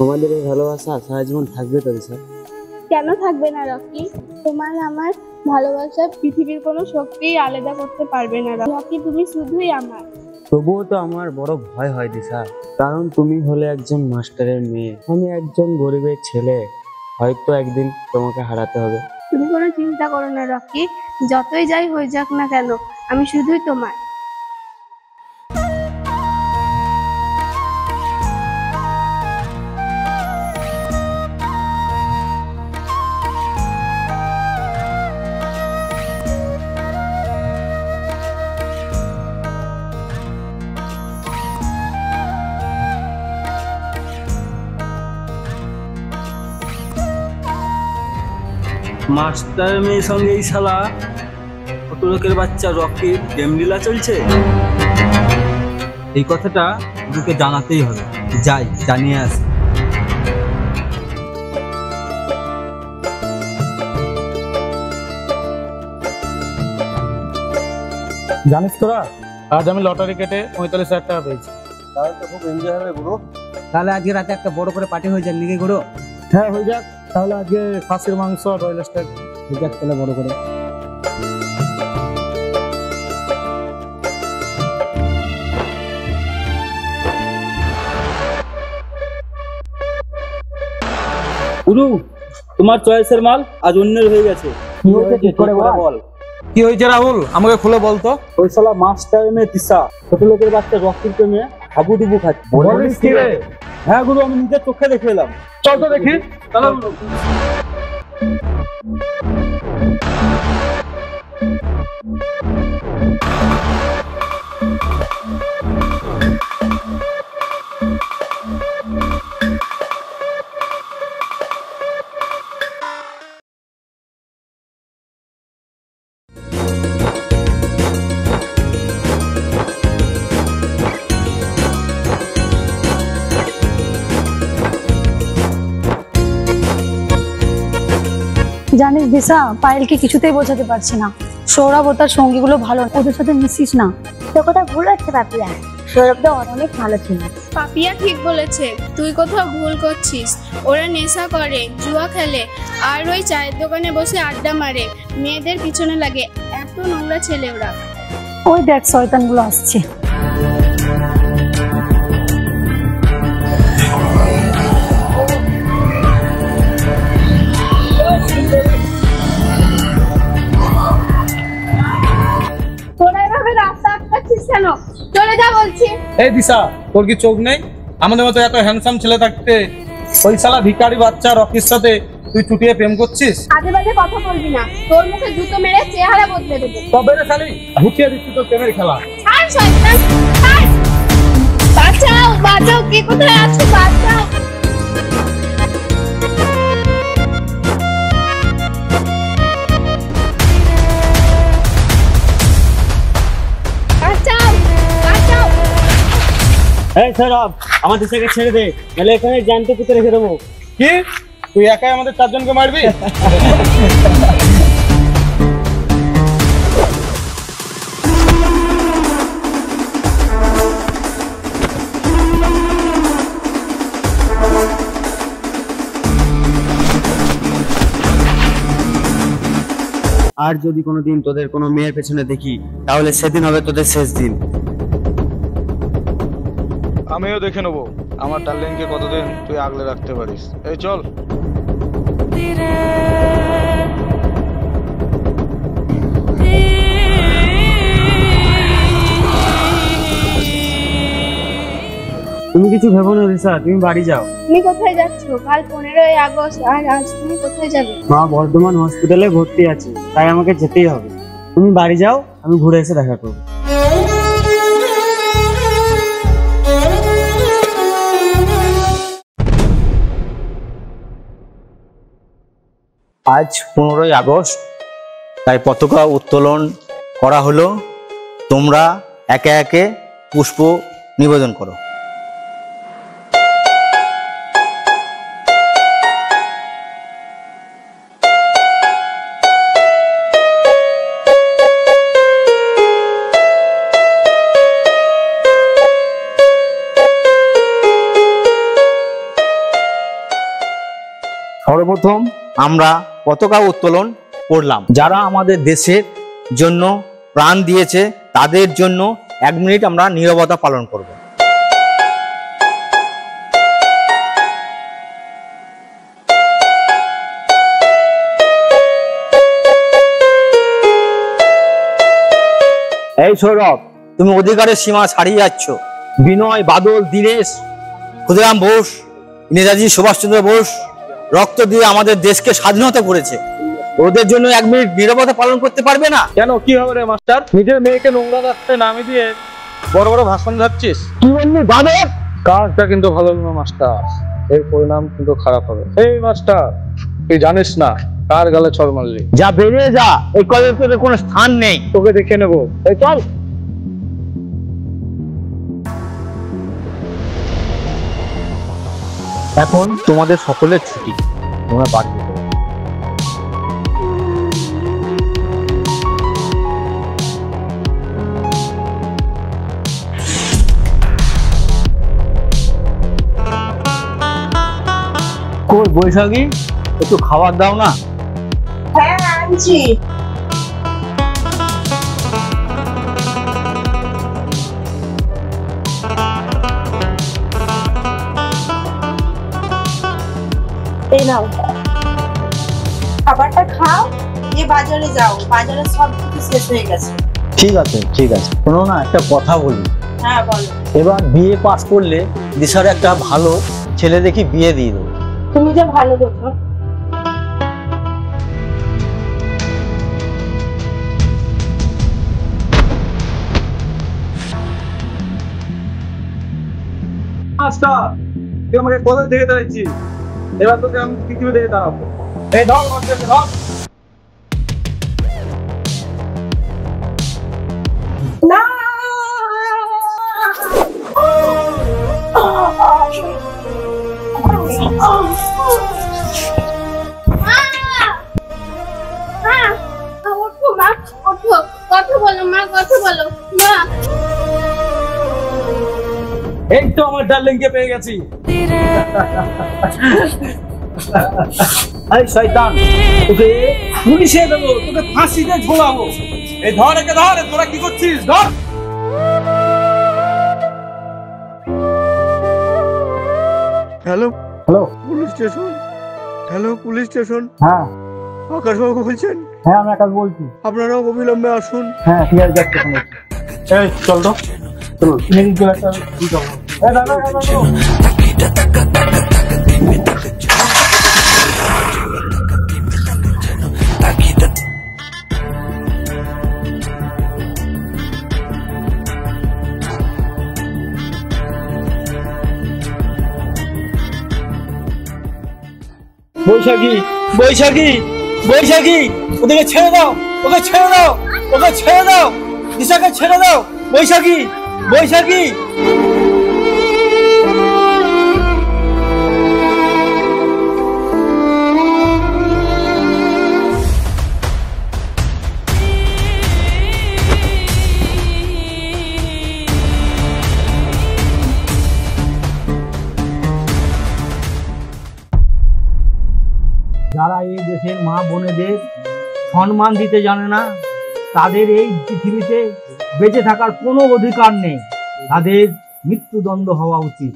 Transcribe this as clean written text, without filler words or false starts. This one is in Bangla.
তোমাদের এই ভালোবাসা সারা জীবন থাকবে তো স্যার? কেন থাকবে না রকি? তোমার আমার ভালোবাসা পৃথিবীর কোনো শক্তি আলাদা করতে পারবে না রকি, তুমি শুধুই আমার। তবুও তো আমার বড় ভয় হয় দিশা, কারণ তুমি হলে একজন মাস্টারের মেয়ে, আমি একজন গরিবের ছেলে। হয়তো একদিন তোমাকে হারাতে হবে। তুমি কোনো চিন্তা করো না রকি, যতই যাই হয়ে যাক না কেন আমি শুধুই তোমার। মাস্টার মেয়ের সঙ্গে এই শালা কত লোকের বাচ্চা রকি প্রেম লীলা চলছে। এই কথাটা ওকে জানাতেই হবে। যাই জানিয়ে আসি। জানিস তোরা, আজ আমি লটারি কেটে 45,000 টাকা পেয়েছি। তাহলে তো খুব এনজয় হবে গুরু। তাহলে আজকে রাতে একটা বড় করে পার্টি হয়ে যাক নাকি গুরু? হ্যাঁ হয়ে যাক। তাহলে আজকে খাসির মাংস আর রয়্যাল স্টেক হয়ে যাক তাহলে বড় করে। গুরু, তোমার চয়েসের মাল আজ অন্যের হয়ে গেছে। কি হয়েছে ঠিক করে বল। কি হয়েছে রাহুল, আমাকে খুলে বলতো। ওই শালা মাস্টার মেয়ে তিশা ছোট লোকের বাচ্চা রকির প্রেমে হাবুডুবু খাচ্ছে। বলিস কি রে? হ্যাঁ গুরু, আমি নিজের চোখে দেখে এলাম। চল তো দেখি। চলো। জানিস দিশা, পায়েলকে কিছুতেই বোঝাতে পারছি না। সৌরভ ও তার সঙ্গীগুলো ভালো, ওদের সাথে মিশিস না। তোর কথা ভুল হচ্ছে পাপিয়া, সৌরভ তো অনেক ভালো ছিল। পাপিয়া ঠিক বলেছে, তুই কোথাও ভুল করছিস। ওরা নেশা করে, জুয়া খেলে, আর ওই চায়ের দোকানে বসে আড্ডা মারে, মেয়েদের পিছনে লাগে। এত নোংরা ছেলে ওরা। ওই দেখ শয়তানগুলো আসছে। তোরা এভাবে রাস্তা আটকাচ্ছিস কেন? চলে যা বলছি। এই দিশা, তোর কি চোখ নেই? আমাদের মতো এত হ্যান্ডসাম ছেলে থাকতে ওই শালা ভিখারি বাচ্চা রকির সাথে তুই চুটিয়ে প্রেম করছিস? আজে বাজে কথা বলবি না, তোর মুখে জুতো মেরে চেহারা বদলে দেবো। তবে রে শালি, ঢুকিয়ে দিচ্ছি তোর প্রেমের খেলা। ছাড় শয়তান, ছাড়। বাঁচাও, বাঁচাও, কে কোথায় আছে? বাঁচাও। বাঁচাও, বাঁচাও। এই সৌরভ, আমাদের থেকে ছেড়ে দে, নাহলে এখানে জ্যান্ত পুঁতে রেখে দেবো। কি তুই একাই আমাদের চারজনকে মারবি? আর যদি কোনোদিন তোদের কোনো মেয়ের পেছনে দেখি, তাহলে সেদিন হবে তোদের শেষ দিন। আমিও দেখে নেবো আমার ডার্লিংকে কতদিন তুই আগলে রাখতে পারিস। এই চল। তুমি কিছু ভেবো না রিসা, তুমি বাড়ি যাও। তুমি কোথায় যাচ্ছ? কাল 15ই আগস্ট, আর আজ তুমি কোথায় যাবে? মা বর্ধমান হসপিটালে ভর্তি আছে, তাই আমাকে যেতেই হবে। তুমি বাড়ি যাও, আমি ঘুরে এসে দেখা করবো। আজ 15ই আগস্ট, তাই পতাকা উত্তোলন করা হলো। তোমরা একে একে পুষ্প নিবেদন করো। সর্বপ্রথম আমরা পতাকা উত্তোলন করলাম। যারা আমাদের দেশের জন্য প্রাণ দিয়েছে তাদের জন্য 1 মিনিট আমরা নীরবতা পালন করব। এই সৌরভ, তুমি অধিকারের সীমা ছাড়িয়ে যাচ্ছ। বিনয়, বাদল, দীনেশ, ক্ষুদিরাম বোস, নেতাজি সুভাষচন্দ্র বোস রক্ত দিয়ে আমাদের দেশকে স্বাধীনতা করেছে। ওদের জন্য 1 মিনিট নীরবতা পালন করতে পারবে না? কেন, কি হবে রে মাস্টার? নিজের মেয়েকে নোংরা রাস্তায় নামিয়ে দিয়ে বড় বড় ভাষণ যাচ্ছিস? কি বললি বাদল? কাজটা কিন্তু ভালো না মাস্টার, এর পরিণাম কিন্তু খারাপ হবে। এই মাস্টার, তুই জানিস না কার গালে ছড় মারলি? যা, বেরিয়ে যা, এই কলেজে কোনো স্থান নেই। তোকে দেখে নেবো। এই চল। এখন তোমাদের সকলের ছুটি, তোমরা বাড়ি যেতে পারো। কই বৈশাখী, একটু খাবার দাও না। হ্যাঁ আনছি। এই নাও, খাবারটা খাও, দিয়ে বাজারে যাও, বাজারে সব কিছু শেষ হয়ে গেছে। ঠিক আছে ঠিক আছে, শোনো না, একটা কথা বলি। হ্যাঁ বলো। এবার বিয়ে পাস করলে দিশার একটা ভালো ছেলে দেখি বিয়ে দিয়ে দেবো। তুমি যে ভালো বোঝো। মাস্টার, তুই আমাকে কোথা থেকে দাঁড়াচ্ছিস? এবার তোকে আমি পৃথিবী থেকে দাঁড়াবো। এই ধর মাস্টারকে ধর। না ওঠো মা, ওঠো, কথা বলো মা, কথা বলো মা। এই তো আমার ডার্লিংকে পেয়ে গেছি। এই শয়তান, তোকে পুলিশে দেবো, তোকে ফাঁসিতে ঝোলাবো। এই ধর, একে ধর। তোরা কি করছিস? ধর। Hello hello. Police station. Hello police station, হ্যাঁ আকাশবাবু বলছেন? হ্যাঁ, আমি আকাশ বলছি। আপনারা অবিলম্বে আসুন। হ্যাঁ ঠিক আছে, যাচ্ছি। এই চল তো, চলো। চলে একটা কি করবো? দাদা বৈশাখী, বৈশাখী, বৈশাখী, ওদেরকে ছেড়ে দাও, ওকে ছেড়ে দাও, ওকে ছেড়ে দাও, দিশাকে ছেড়ে দাও। বৈশাখী, বৈশাখী। যারা এই দেশের মা বোনেদের সম্মান দিতে জানে না, তাদের এই পৃথিবীতে বেঁচে থাকার কোনো অধিকার নেই। তাদের মৃত্যুদণ্ড হওয়া উচিত।